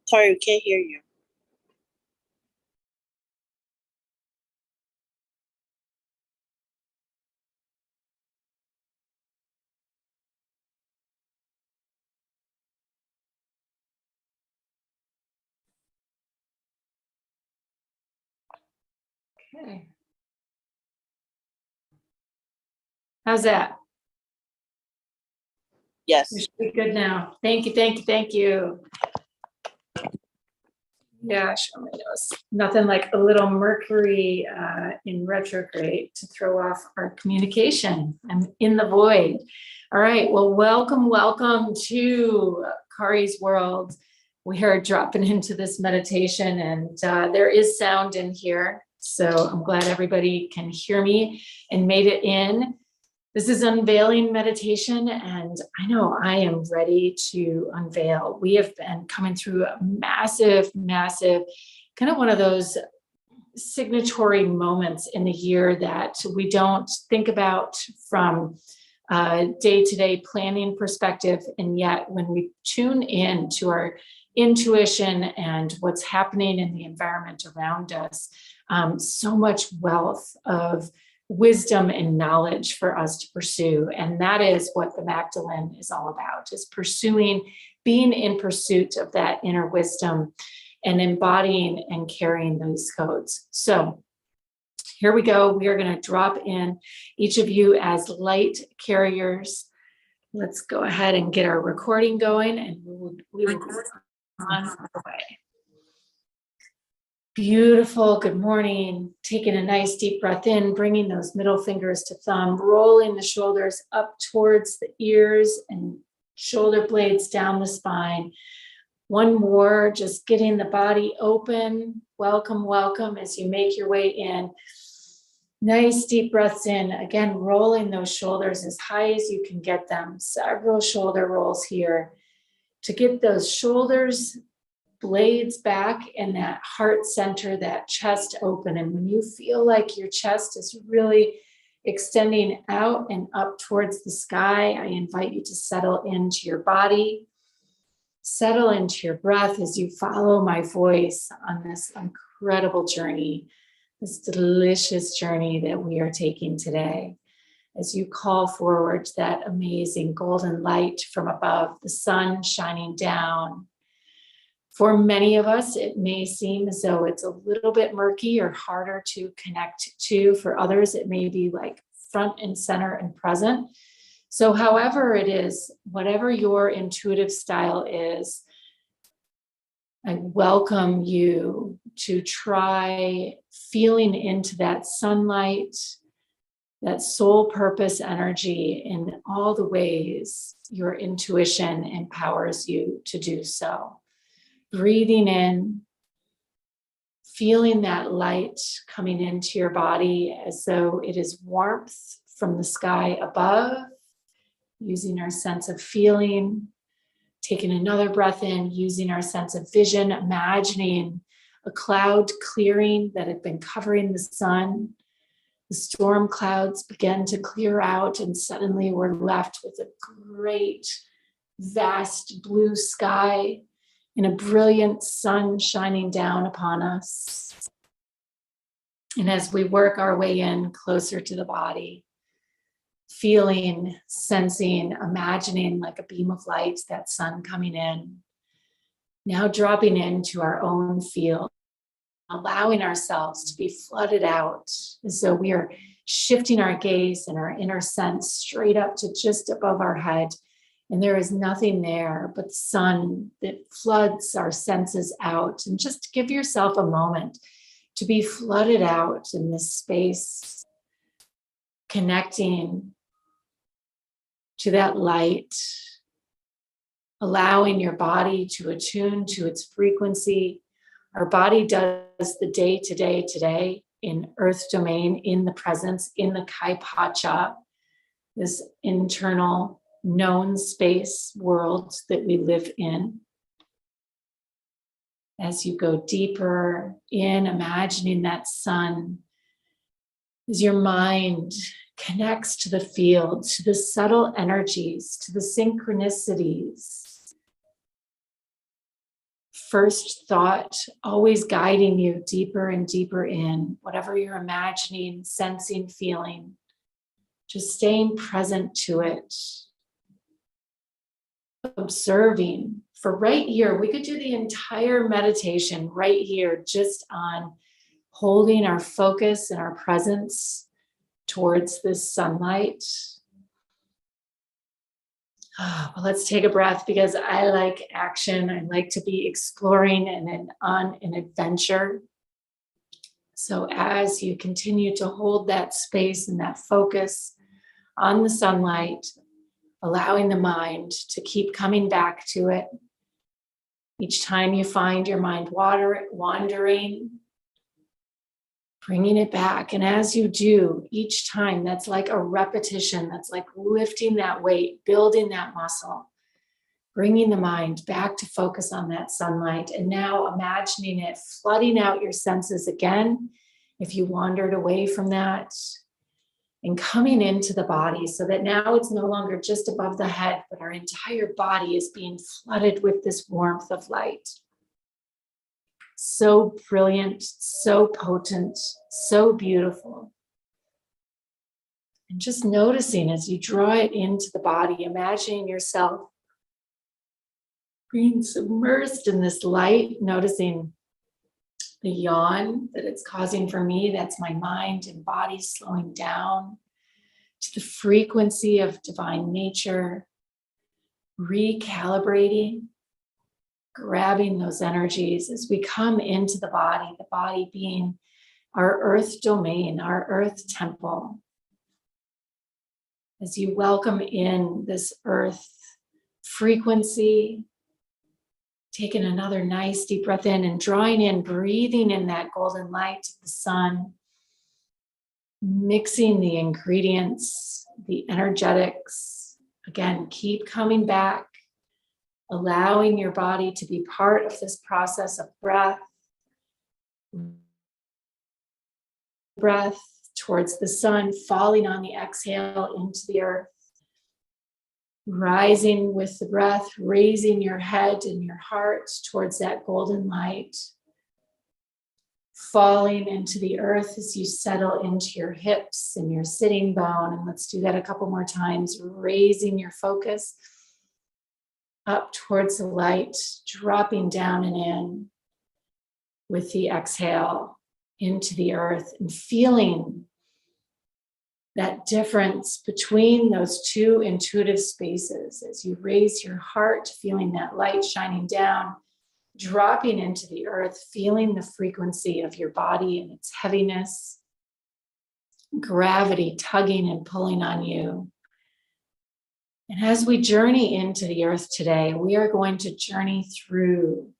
Sorry, we can't hear you. Okay. How's that? Yes. You should be good now. Thank you, thank you, thank you. Yeah, show my nose. Nothing like a little Mercury in retrograde to throw off our communication. I'm in the void. All right, well, welcome to Kari's world. We are dropping into this meditation, and there is sound in here. So I'm glad everybody can hear me and made it in. This is Unveiling meditation, and I know I am ready to unveil. We have been coming through a massive, kind of one of those signatory moments in the year that we don't think about from a day-to-day planning perspective, and yet when we tune in to our intuition and what's happening in the environment around us, so much wealth of wisdom and knowledge for us to pursue. And that is what the Magdalene is all about, is being in pursuit of that inner wisdom and embodying and carrying those codes. So here we go. We are going to drop in each of you as light carriers. Let's go ahead and get our recording going, and we will go on our way. Beautiful. Good morning. Taking a nice deep breath in, bringing those middle fingers to thumb, rolling the shoulders up towards the ears and shoulder blades down the spine. One more, just getting the body open. Welcome as you make your way in. Nice deep breaths in. Again, rolling those shoulders as high as you can get them. Several shoulder rolls here to get those shoulders blades back and that heart center, that chest open. And when you feel like your chest is really extending out and up towards the sky, I invite you to settle into your body, settle into your breath as you follow my voice on this incredible journey, this delicious journey that we are taking today. As you call forward that amazing golden light from above, the sun shining down. For many of us, it may seem as though it's a little bit murky or harder to connect to. For others, it may be like front and center and present. So however it is, whatever your intuitive style is, I welcome you to try feeling into that sunlight, that soul purpose energy in all the ways your intuition empowers you to do so. Breathing in, feeling that light coming into your body as though it is warmth from the sky above, using our sense of feeling, taking another breath in, using our sense of vision, imagining a cloud clearing that had been covering the sun. The storm clouds began to clear out, and suddenly we're left with a great, vast blue sky and a brilliant sun shining down upon us. And as we work our way in closer to the body, feeling, sensing, imagining like a beam of light, that sun coming in, now dropping into our own field, allowing ourselves to be flooded out as though we are shifting our gaze and our inner sense straight up to just above our head. And there is nothing there but the sun that floods our senses out. And just give yourself a moment to be flooded out in this space, connecting to that light, allowing your body to attune to its frequency. Our body does the day today in earth domain, in the presence, in the Kai Pacha, this internal known space world that we live in. As you go deeper in, imagining that sun, as your mind connects to the field, to the subtle energies, to the synchronicities, first thought always guiding you deeper and deeper in whatever you're imagining, sensing, feeling. Just staying present to it. Observing for right here. We could do the entire meditation right here, just on holding our focus and our presence towards this sunlight. Well, let's take a breath, because I like action. I like to be exploring and on an adventure. So as you continue to hold that space and that focus on the sunlight, allowing the mind to keep coming back to it. Each time you find your mind wandering, bringing it back. And as you do, each time, that's like a repetition. That's like lifting that weight, building that muscle, bringing the mind back to focus on that sunlight. And now imagining it flooding out your senses again, if you wandered away from that, and coming into the body, so that now it's no longer just above the head, but our entire body is being flooded with this warmth of light. So brilliant, so potent, so beautiful. And just noticing as you draw it into the body, imagining yourself being submersed in this light, noticing the yawn that it's causing for me. That's my mind and body slowing down to the frequency of divine nature, recalibrating, grabbing those energies as we come into the body being our earth domain, our earth temple. As you welcome in this earth frequency, taking another nice deep breath in and drawing in, breathing in that golden light of the sun, mixing the ingredients, the energetics. Again, keep coming back, allowing your body to be part of this process of breath towards the sun, falling on the exhale into the earth. Rising with the breath, raising your head and your heart towards that golden light. Falling into the earth as you settle into your hips and your sitting bone. And let's do that a couple more times. Raising your focus up towards the light, dropping down and in with the exhale into the earth, and feeling that difference between those two intuitive spaces as you raise your heart, feeling that light shining down, dropping into the earth, feeling the frequency of your body and its heaviness, gravity tugging and pulling on you. And as we journey into the earth today, we are going to journey through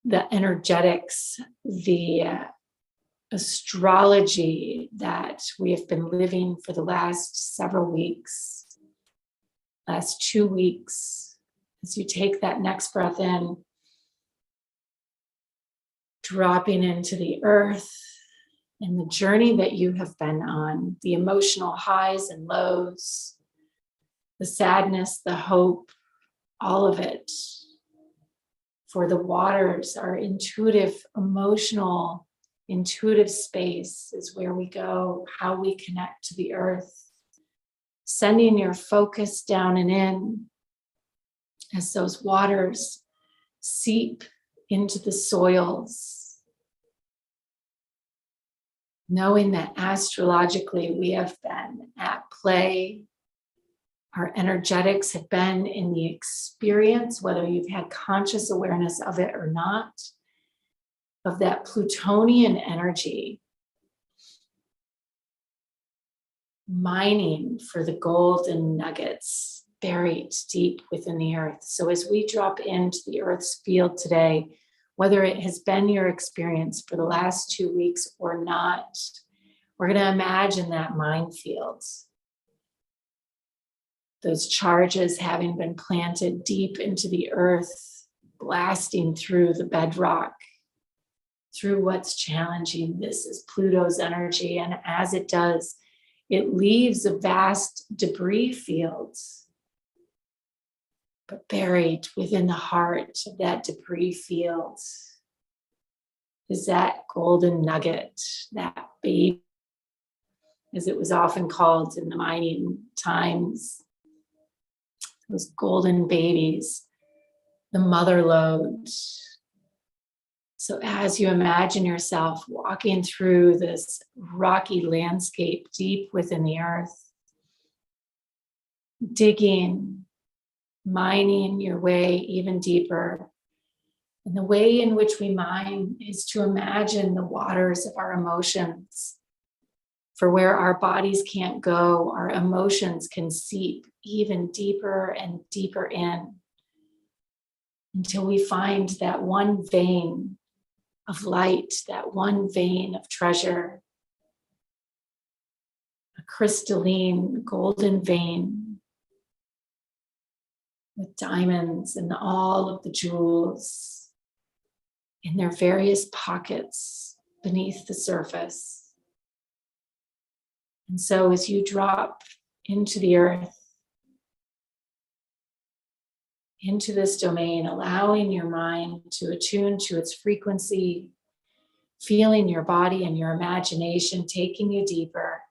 the energetics, the astrology that we have been living for the last several weeks, last 2 weeks. As you take that next breath in, dropping into the earth and the journey that you have been on, the emotional highs and lows, the sadness, the hope, all of it. For the waters, our intuitive, emotional, intuitive space is where we go, how we connect to the earth. Sending your focus down and in as those waters seep into the soils. Knowing that astrologically we have been at play. Our energetics have been in the experience, whether you've had conscious awareness of it or not, of that Plutonian energy, mining for the golden nuggets buried deep within the earth. So as we drop into the earth's field today, whether it has been your experience for the last 2 weeks or not, we're going to imagine that minefield. Those charges having been planted deep into the earth, blasting through the bedrock, through what's challenging. This is Pluto's energy, and as it does, it leaves a vast debris field. But buried within the heart of that debris field is that golden nugget, that baby, as it was often called in the mining times, those golden babies, the mother lode. So as you imagine yourself walking through this rocky landscape deep within the earth, digging, mining your way even deeper. And the way in which we mine is to imagine the waters of our emotions. For where our bodies can't go, our emotions can seep even deeper and deeper in until we find that one vein of light, that one vein of treasure, a crystalline golden vein with diamonds and all of the jewels in their various pockets beneath the surface. And so as you drop into the earth, into this domain, allowing your mind to attune to its frequency, feeling your body and your imagination taking you deeper,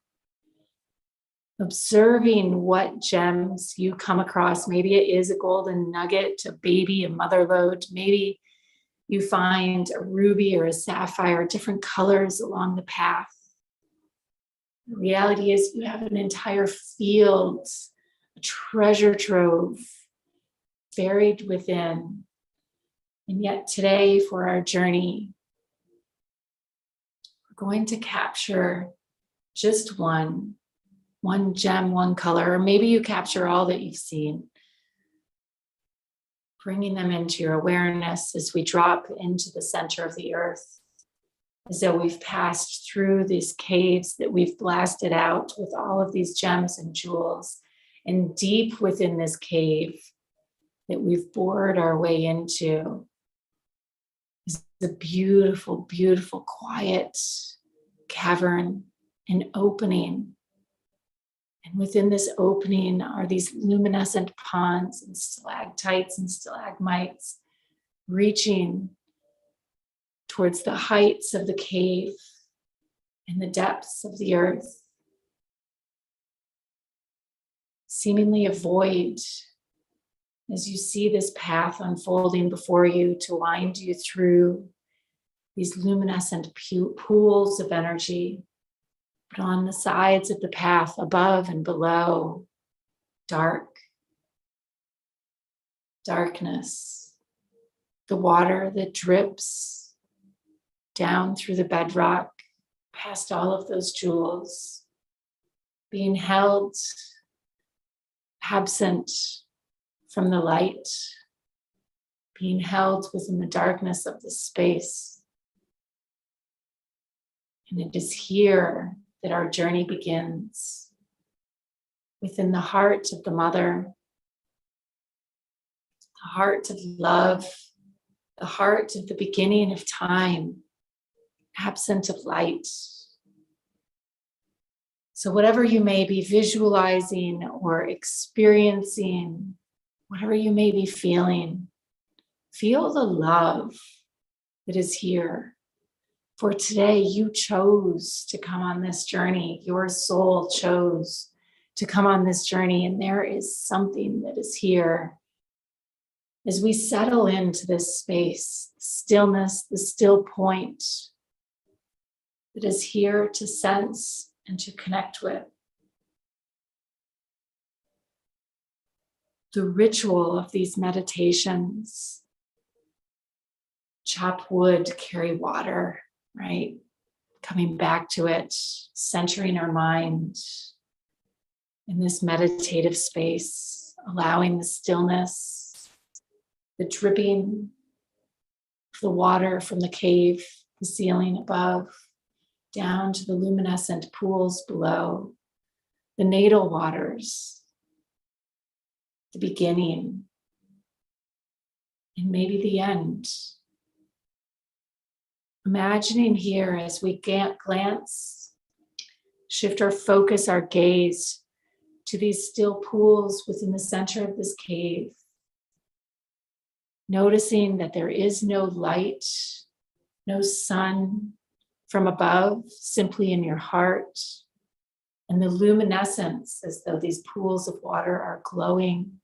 observing what gems you come across. Maybe it is a golden nugget, a baby, a mother lode. Maybe you find a ruby or a sapphire, different colors along the path. The reality is you have an entire field, a treasure trove buried within. And yet today for our journey, we're going to capture just one gem, one color, or maybe you capture all that you've seen, bringing them into your awareness as we drop into the center of the earth, as though we've passed through these caves that we've blasted out with all of these gems and jewels. And deep within this cave that we've bored our way into is the beautiful, beautiful, quiet cavern, an opening. And within this opening are these luminescent ponds and stalactites and stalagmites reaching towards the heights of the cave and the depths of the earth. Seemingly a void as you see this path unfolding before you to wind you through these luminescent pools of energy. But on the sides of the path, above and below, darkness, the water that drips down through the bedrock, past all of those jewels, being held absent from the light, being held within the darkness of the space. And it is here that our journey begins, within the heart of the mother, the heart of love, the heart of the beginning of time, absent of light. So whatever you may be visualizing or experiencing, whatever you may be feeling, feel the love that is here. For today, you chose to come on this journey. Your soul chose to come on this journey, and there is something that is here. As we settle into this space, stillness, the still point that is here to sense and to connect with. The ritual of these meditations, chop wood, carry water, right? Coming back to it, centering our mind in this meditative space, allowing the stillness, the dripping of the water from the cave, the ceiling above, down to the luminescent pools below, the natal waters, the beginning, and maybe the end. Imagining here as we glance, shift our focus, our gaze to these still pools within the center of this cave. Noticing that there is no light, no sun from above, simply in your heart. And the luminescence, as though these pools of water are glowing.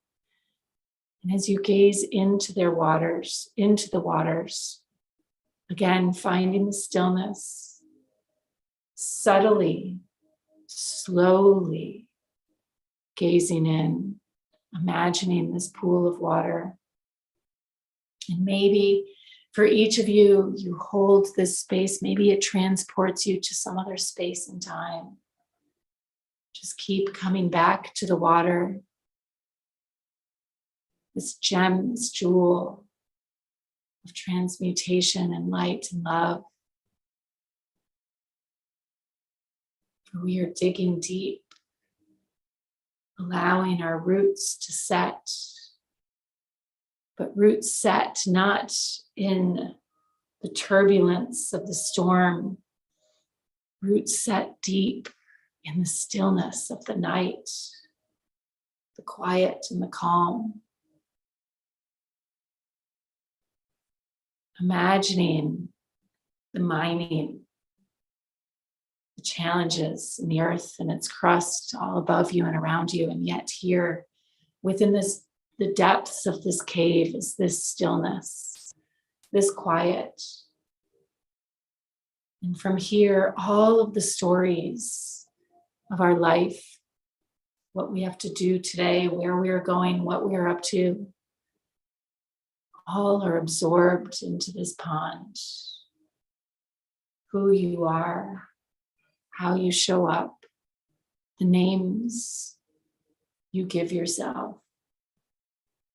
And as you gaze into the waters, again, finding the stillness, subtly, slowly gazing in, imagining this pool of water. And maybe for each of you, you hold this space. Maybe it transports you to some other space and time. Just keep coming back to the water. This gem, this jewel of transmutation and light and love. For we are digging deep, allowing our roots to set. But roots set not in the turbulence of the storm. Roots set deep in the stillness of the night, the quiet and the calm. Imagining the mining, the challenges in the earth and its crust all above you and around you, and yet here within the depths of this cave is this stillness, this quiet. And from here, all of the stories of our life, what we have to do today, where we are going, what we are up to, all are absorbed into this pond. Who you are, how you show up, the names you give yourself,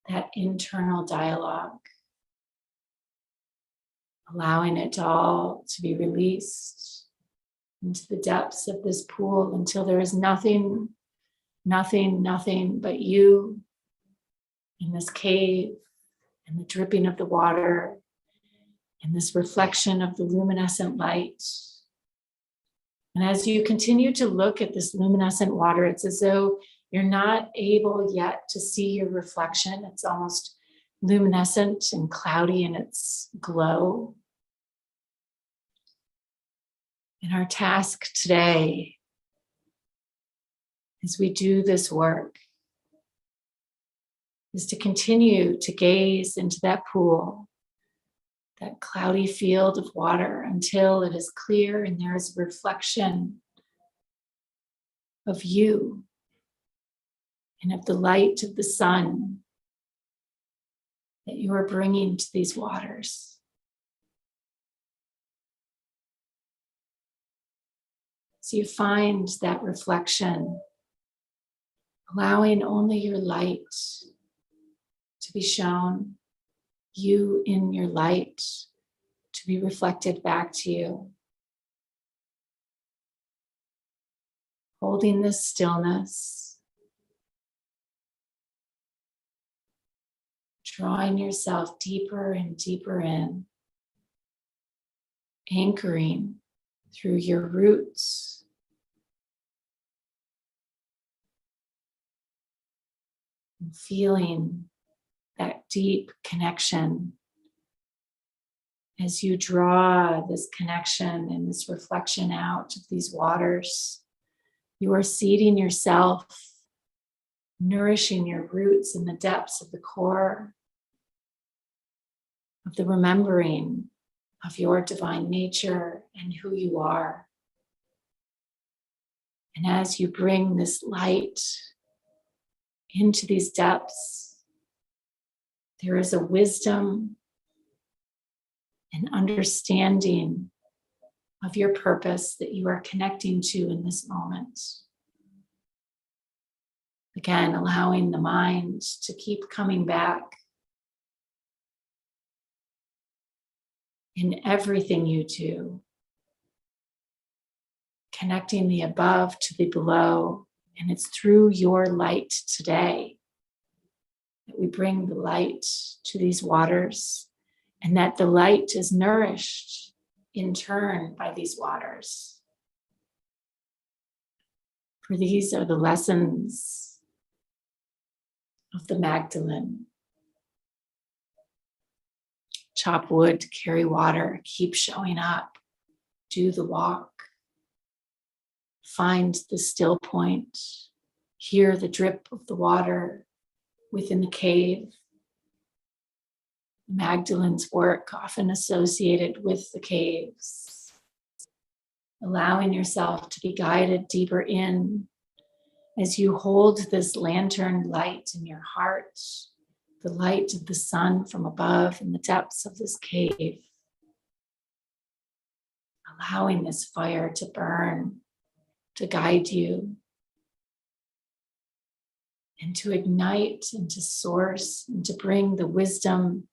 that internal dialogue, allowing it all to be released into the depths of this pool until there is nothing but you in this cave, and the dripping of the water, and this reflection of the luminescent light. And as you continue to look at this luminescent water, it's as though you're not able yet to see your reflection. It's almost luminescent and cloudy in its glow. And our task today, as we do this work, is to continue to gaze into that pool, that cloudy field of water, until it is clear and there is a reflection of you and of the light of the sun that you are bringing to these waters. So you find that reflection, allowing only your light to be shown, you in your light to be reflected back to you. Holding this stillness, drawing yourself deeper and deeper in, anchoring through your roots, and feeling that deep connection. As you draw this connection and this reflection out of these waters, you are seeding yourself, nourishing your roots in the depths of the core, of the remembering of your divine nature and who you are. And as you bring this light into these depths, there is a wisdom and understanding of your purpose that you are connecting to in this moment. Again, allowing the mind to keep coming back in everything you do, connecting the above to the below, and it's through your light today that we bring the light to these waters, and that the light is nourished in turn by these waters. For these are the lessons of the Magdalene. chop wood, carry water, keep showing up, do the walk, find the still point, hear the drip of the water within the cave. Magdalene's work often associated with the caves, allowing yourself to be guided deeper in as you hold this lantern light in your heart, the light of the sun from above in the depths of this cave, allowing this fire to burn, to guide you, and to ignite and to source and to bring the wisdom,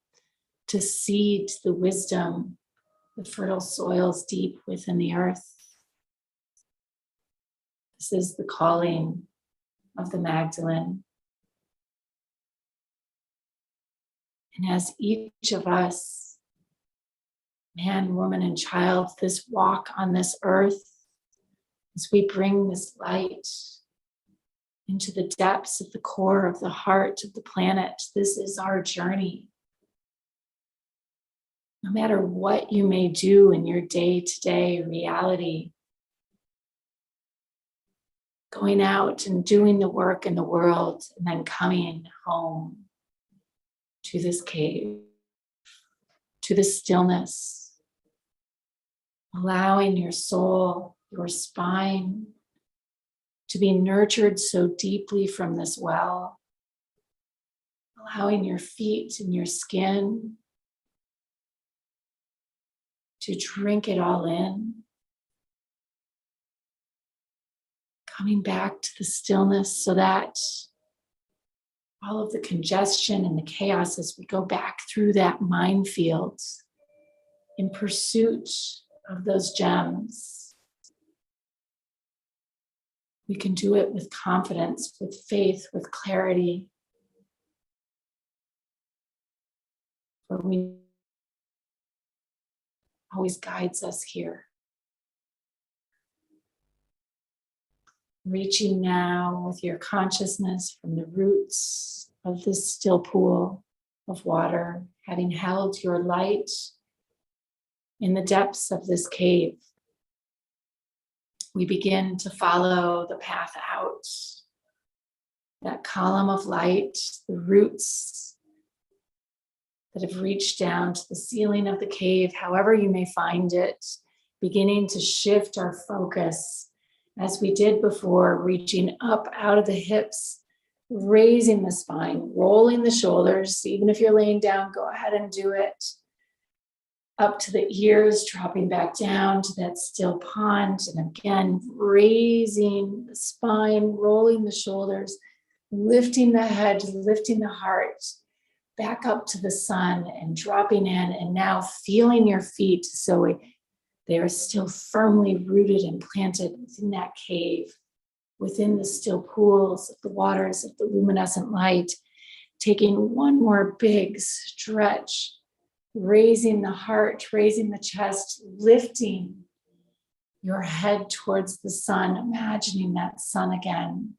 to seed the wisdom, the fertile soils deep within the earth. This is the calling of the Magdalene. And as each of us, man, woman, and child, this walk on this earth, as we bring this light into the depths of the core of the heart of the planet, this is our journey. No matter what you may do in your day-to-day reality, going out and doing the work in the world and then coming home to this cave, to the stillness, allowing your soul, your spine to be nurtured so deeply from this well, allowing your feet and your skin to drink it all in, coming back to the stillness so that all of the congestion and the chaos as we go back through that minefield in pursuit of those gems, we can do it with confidence, with faith, with clarity. For we always guides us here. Reaching now with your consciousness from the roots of this still pool of water, having held your light in the depths of this cave, we begin to follow the path out. That column of light, the roots that have reached down to the ceiling of the cave, however you may find it, beginning to shift our focus as we did before, reaching up out of the hips, raising the spine, rolling the shoulders. Even if you're laying down, go ahead and do it. Up to the ears, dropping back down to that still pond. And again, raising the spine, rolling the shoulders, lifting the head, lifting the heart, back up to the sun and dropping in. And now feeling your feet so they are still firmly rooted and planted within that cave, within the still pools of the waters of the luminescent light, taking one more big stretch, raising the heart, raising the chest, lifting your head towards the sun, imagining that sun again,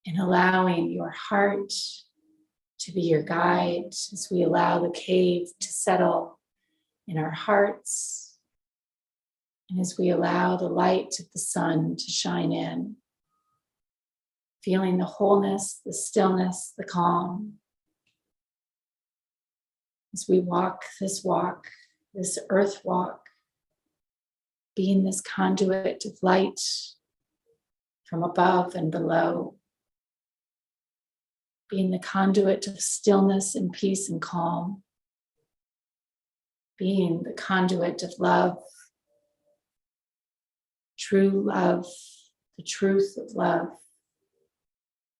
and allowing your heart to be your guide as we allow the cave to settle in our hearts. And as we allow the light of the sun to shine in, feeling the wholeness, the stillness, the calm. As we walk, this earth walk, being this conduit of light from above and below, being the conduit of stillness and peace and calm, being the conduit of love, true love, the truth of love,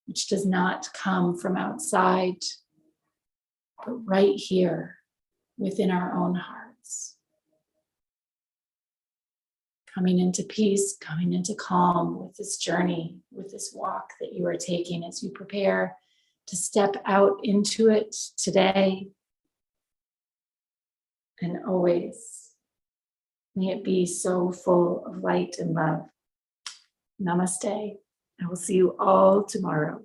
which does not come from outside, but right here within our own hearts. Coming into peace, coming into calm with this journey, with this walk that you are taking as you prepare to step out into it today and always. May it be so full of light and love. Namaste. I will see you all tomorrow.